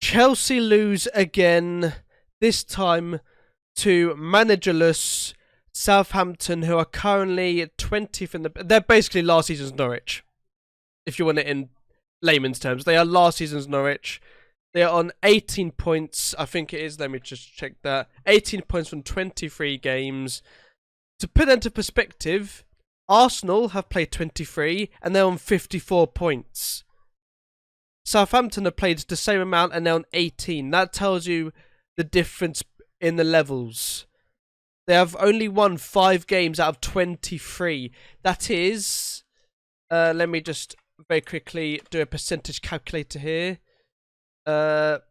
Chelsea lose again, this time to managerless Southampton, who are currently 20th in the... They're basically last season's Norwich, if you want it in layman's terms. They are last season's Norwich. They are on 18 points, I think it is. Let me just check that. 18 points from 23 games. To put that into perspective, Arsenal have played 23 and they're on 54 points. Southampton have played the same amount and they're on 18. That tells you the difference in the levels. They have only won 5 games out of 23. That is... let me just very quickly do a percentage calculator here. So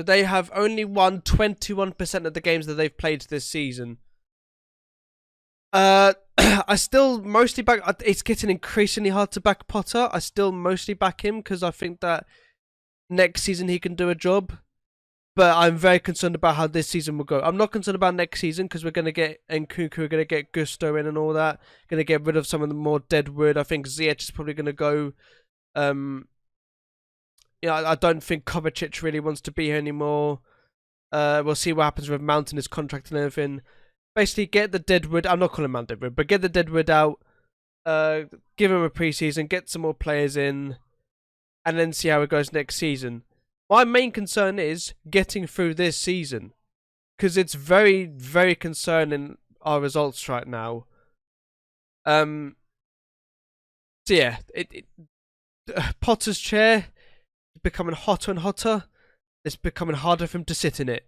they have only won 21% of the games that they've played this season. I still mostly back... It's getting increasingly hard to back Potter. I still mostly back him because I think that next season he can do a job. But I'm very concerned about how this season will go. I'm not concerned about next season because we're going to get Nkunku, we're going to get Gusto in and all that. Going to get rid of some of the more dead wood. I think Ziyech is probably going to go... I don't think Kovacic really wants to be here anymore. We'll see what happens with Mount and his contract and everything. Basically, get the deadwood. I'm not calling Mount deadwood, but get the deadwood out. Give him a preseason. Get some more players in, and then see how it goes next season. My main concern is getting through this season, because it's very, very concerning our results right now. So yeah, Potter's chair is becoming hotter and hotter. It's becoming harder for him to sit in it.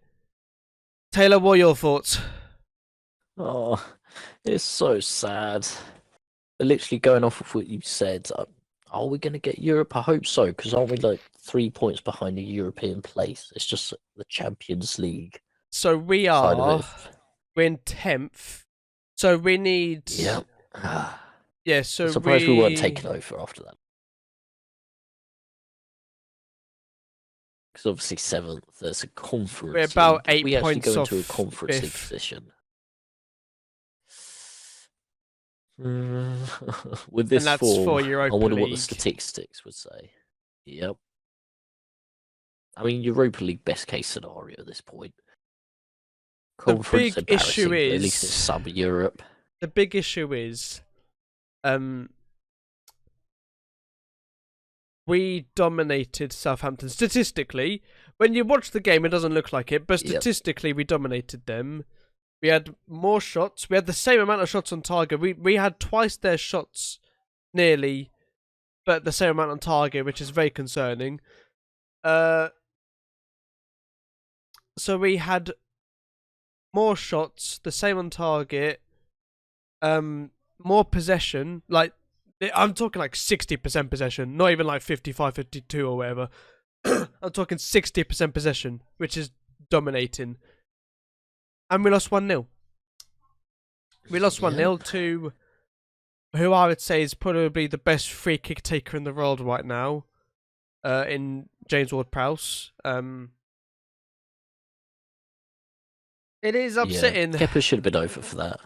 Taylor, what are your thoughts? Oh, it's so sad. Literally going off of what you said, are we going to get Europe? I hope so, because aren't we like 3 points behind the European place? It's just the Champions League. So we are. We're in 10th. So we need. Yeah. Yeah. So I'm surprised we weren't taken over after that. Because obviously 7th, there's a conference. We're about 8 we actually points go off into a conference league 5th. position. With this And that's form, for Europa I wonder what the League. statistics would say. Yep. I mean, Europa League best case scenario at this point. Conference the big issue is, at least it's sub-Europe. The big issue is, we dominated Southampton statistically. When you watch the game, it doesn't look like it, but statistically, we dominated them. We had more shots. We had the same amount of shots on target. We had twice their shots, nearly, but the same amount on target, which is very concerning. So we had more shots, the same on target, more possession. Like, I'm talking like 60% possession, not even like 55, 52 or whatever. I'm talking 60% possession, which is dominating. And we lost 1-0. We lost 1-0 to who I would say is probably the best free kick taker in the world right now, in James Ward-Prowse. It is upsetting. Yeah, Kepa should have been over for that.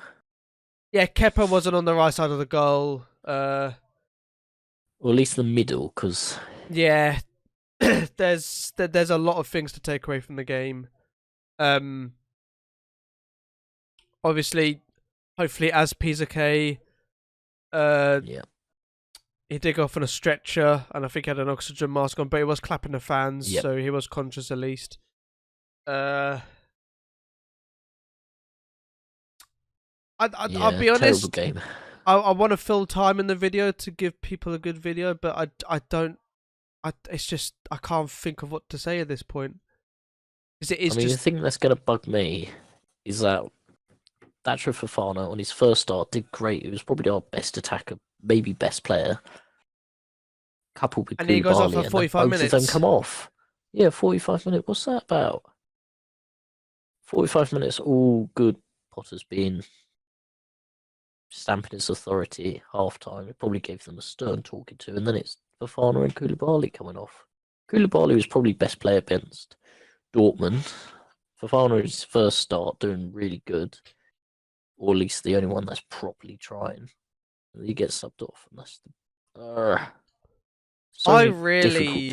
Yeah, Kepa wasn't on the right side of the goal. Or at least the middle, because... Yeah, there's a lot of things to take away from the game. Obviously, hopefully, Azpi's okay. He did go off on a stretcher, and I think he had an oxygen mask on, but he was clapping the fans, so he was conscious at least. I'll be honest. Game. I want to fill time in the video to give people a good video, but I don't. It's just I can't think of what to say at this point. The thing that's gonna bug me is that Datro Fofana on his first start did great. He was probably our best attacker, maybe best player. Coupled with and he goes off for 45 minutes. Both of them come off. Yeah, 45 minutes. What's that about? 45 minutes, all good. Potter's been stamping his authority half time. It probably gave them a stern talking to, and then it's Fofana and Koulibaly coming off. Koulibaly was probably best player against Dortmund. Fofana his first start doing really good, or at least the only one that's properly trying. He gets subbed off, and that's So I many difficult really,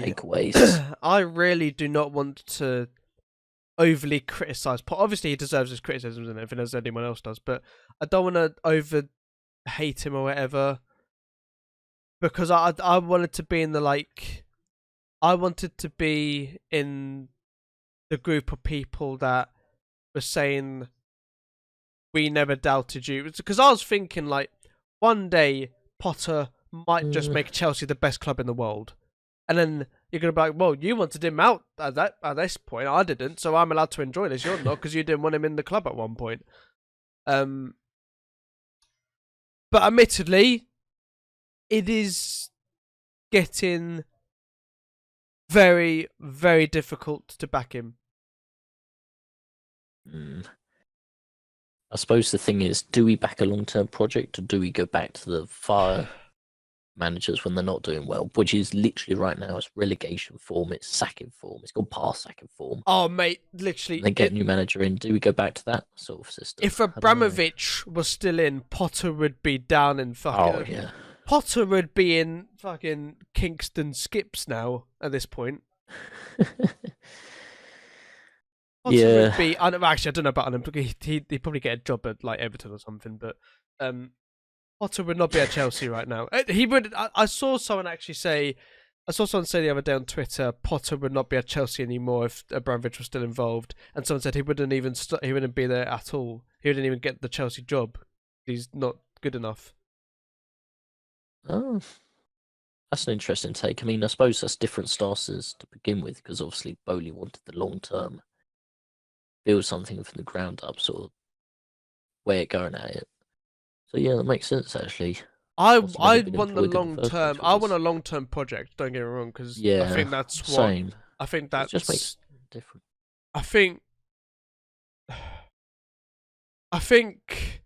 takeaways. I really do not want to overly criticize. Obviously, he deserves his criticisms and everything as anyone else does, but I don't want to over hate him or whatever because I wanted to be in the I wanted to be in the group of people that were saying we never doubted you, because I was thinking like one day Potter might just Mm, make Chelsea the best club in the world, and then you're gonna be like, well, you wanted him out at this point, I didn't, so I'm allowed to enjoy this. You're not, because you didn't want him in the club at one point. Um, but admittedly, it is getting very, very difficult to back him. mm. I suppose the thing is, do we back a long-term project or do we go back to the fire managers when they're not doing well? Which is literally right now, it's relegation form, it's sacking form, it's gone past sacking form. Oh, mate, And literally, then get a new manager in. Do we go back to that sort of system? if I don't know. Abramovich was still in, Potter would be down in fucking. Oh yeah. Potter would be in fucking Kingston Skips now at this point. Potter would Yeah. be. Actually, I don't know about him. He'd probably get a job at like Everton or something. But Potter would not be at Chelsea right now. He would. I saw someone actually say. I saw someone say the other day on Twitter, Potter would not be at Chelsea anymore if Abramovich was still involved. And someone said he wouldn't even he wouldn't be there at all. He wouldn't even get the Chelsea job. He's not good enough. Oh, that's an interesting take. I mean, I suppose that's different stances to begin with, because obviously Bowley wanted the long term, build something from the ground up, sort of way of going at it. So yeah, that makes sense actually. I Must have never been want the employed in the long first term. place I with want a us. long term project. Don't get me wrong, because I Yeah, think that's what same. I think It just makes that's. it different. I think. I think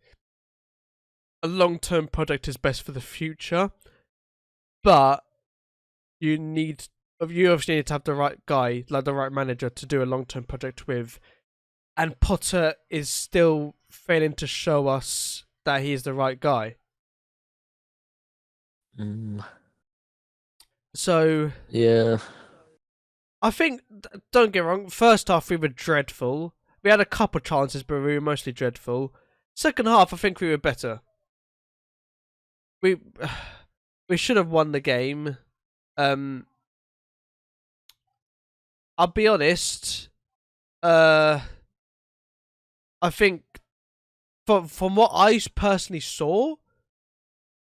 a long term project is best for the future, but you obviously need to have the right guy, like the right manager, to do a long term project with. And Potter is still failing to show us that he is the right guy. Mm, So yeah. I think, don't get me wrong, first half we were dreadful. We had a couple chances, but we were mostly dreadful. Second half, I think we were better. We we should have won the game. I'll be honest. I think from what I personally saw,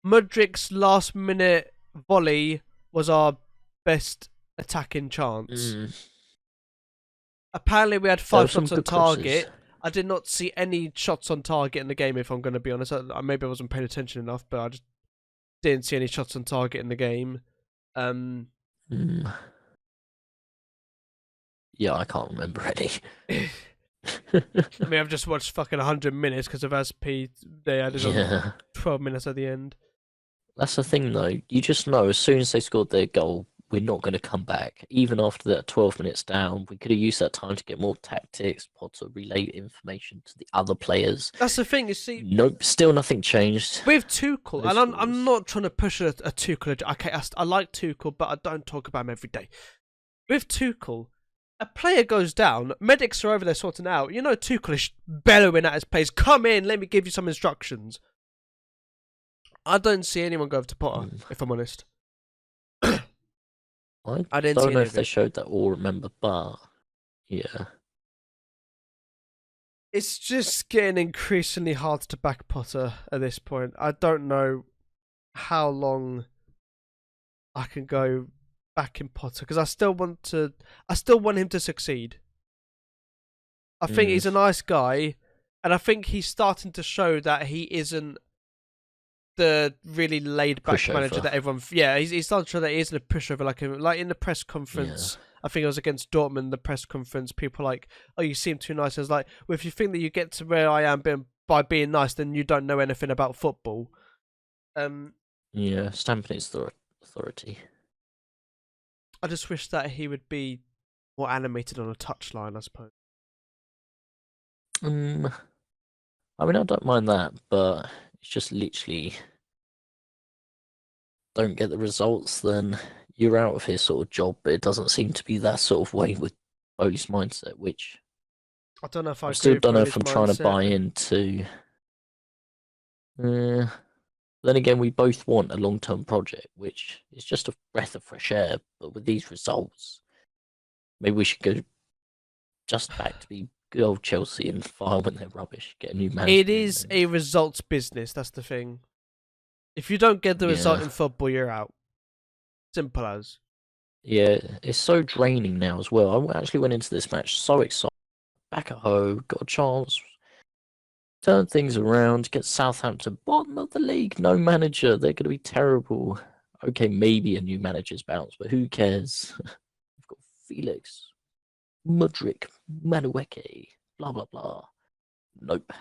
Mudrik's last minute volley was our best attacking chance. Mm. Apparently, we had There were 5 some shots on good crosses. target. I did not see any shots on target in the game, if I'm going to be honest. Maybe I wasn't paying attention enough, but I just didn't see any shots on target in the game. Mm. Yeah, I can't remember any. I mean, I've just watched fucking 100 minutes because of SP. They added on Yeah. 12 minutes at the end. That's the thing, though. You just know as soon as they scored their goal, we're not going to come back. Even after that 12 minutes down, we could have used that time to get more tactics, Potter relay information to the other players. That's the thing, you see. Nope, still nothing changed. With Tuchel, and I'm Scores. not trying to push a Tuchel. Okay, I like Tuchel, but I don't talk about him every day. With Tuchel, a player goes down, medics are over there sorting out. You know, Tuchel is bellowing at his players, "Come in, let me give you some instructions." I don't see anyone go over to Potter, if I'm honest. I didn't see don't know any if of they it. showed that or remember, but yeah. It's just getting increasingly hard to back Potter at this point. I don't know how long I can go back in Potter, because I still want him to succeed. I think he's a nice guy, and I think he's starting to show that he isn't the really laid back manager that everyone. Yeah, he's starting to show that he isn't a pushover like in the press conference. Yeah. I think it was against Dortmund. The press conference, people were like, "Oh, you seem too nice." I was like, "Well, if you think that you get to where I am by being nice, then you don't know anything about football." Yeah, stamping its authority. I just wish that he would be more animated on a touchline, I suppose. I mean, I don't mind that, but it's just literally don't get the results, then you're out of here sort of job, but it doesn't seem to be that sort of way with Bowley's mindset, which I don't know if I I agree still with don't know if Bowley's I'm trying to mindset. buy into. Uh, then again, we both want a long-term project, which is just a breath of fresh air. But with these results, maybe we should go just back to be good old Chelsea and fire when they're rubbish. Get a new It manager in, is and a results business. That's the thing. If you don't get the result yeah, in football, you're out. Simple as. yeah, it's so draining now as well. I actually went into this match so excited, back at home, got a chance, turn things around, get Southampton bottom of the league, no manager, they're going to be terrible. Okay, maybe a new manager's bounce, but who cares? We've got Felix, Mudryk, Manueke, blah blah blah. Nope,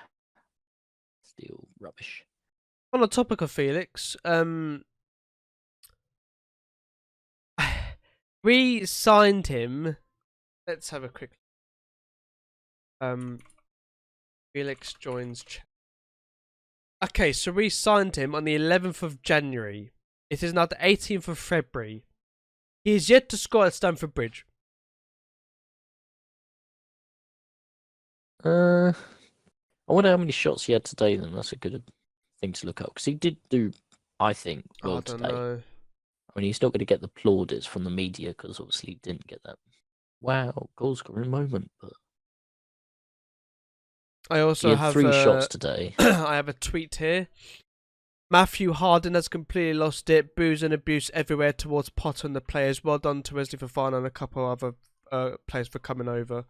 still rubbish. On the topic of Felix, we signed him. Let's have a quick. Felix joins. Okay, so we signed him on the 11th of January. It is now the 18th of February. He is yet to score at Stamford Bridge. I wonder how many shots he had today. Then that's a good thing to look up because he did do, I think, Oh, I well don't today. know. I mean, he's not going to get the plaudits from the media because obviously he didn't get that. Wow, goal scoring moment, but I he also had have 3 shots today. I have a tweet here. Matthew Harden has completely lost it. Booze and abuse everywhere towards Potter and the players. Well done to Wesley Fofana and a couple other players for coming over.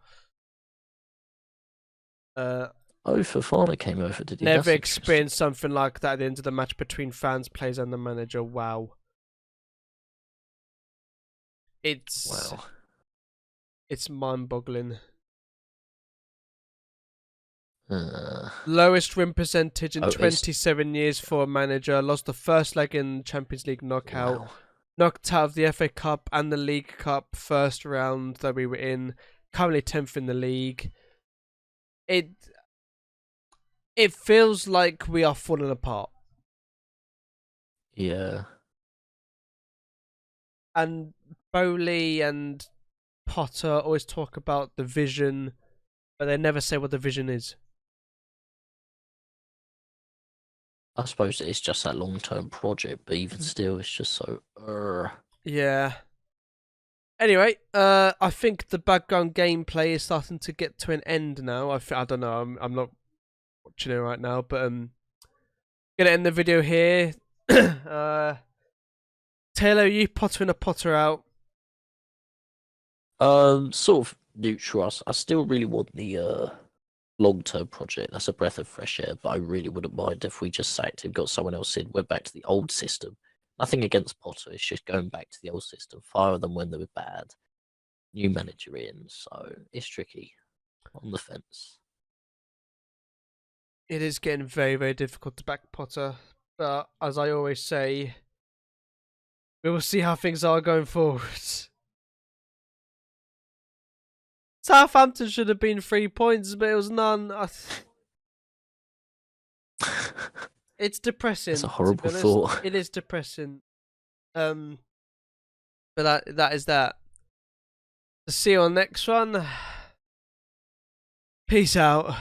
Oh, Fofana came over, did he? Never That's experienced something like that at the end of the match between fans, players, and the manager. Wow. Wow. It's mind-boggling. Uh, Lowest win percentage in oh, 27 years for a manager. Lost the first leg in Champions League knockout. wow. Knocked out of the FA Cup and the League Cup first round that we were in. Currently 10th in the league. It feels like we are falling apart. Yeah. And Bowley and Potter always talk about the vision, but they never say what the vision is. I suppose it's just that long-term project, but even still, it's just so. Yeah. Anyway, I think the background gameplay is starting to get to an end now. I don't know. I'm not watching it right now, but gonna end the video here. Taylor, you pottering a Potter out. Sort of neutral. I still really want the long-term project. That's a breath of fresh air, but I really wouldn't mind if we just sacked him, got someone else in, went back to the old system. Nothing against Potter. It's just going back to the old system. Fire them when they were bad. New manager in, so it's tricky. On the fence. It is getting very, very difficult to back Potter, but as I always say, we will see how things are going forward. Southampton should have been 3 points, but it was none. It's depressing. It's a horrible to be honest. thought. It is depressing. But that is that. See you on the next one. Peace out.